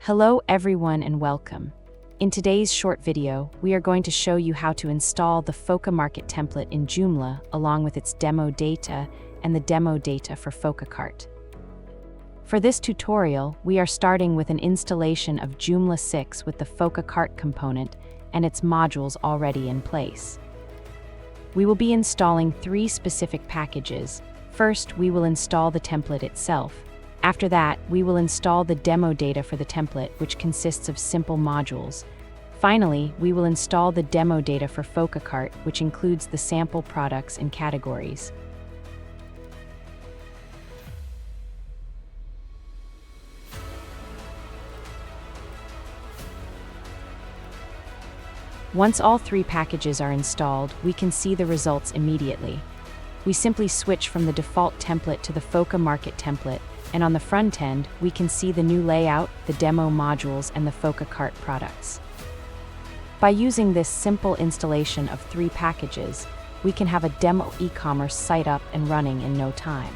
Hello everyone and welcome. In today's short video, we are going to show you how to install the Phoca Market template in Joomla along with its demo data and the demo data for Phoca Cart. For this tutorial, we are starting with an installation of Joomla 6 with the Phoca Cart component and its modules already in place. We will be installing 3 specific packages. First, we will install the template itself. After that, we will install the demo data for the template, which consists of simple modules. Finally, we will install the demo data for Phoca Cart, which includes the sample products and categories. Once all 3 packages are installed, we can see the results immediately. We simply switch from the default template to the Phoca Market template, and on the front end, we can see the new layout, the demo modules, and the Phoca Cart products. By using this simple installation of 3 packages, we can have a demo e-commerce site up and running in no time.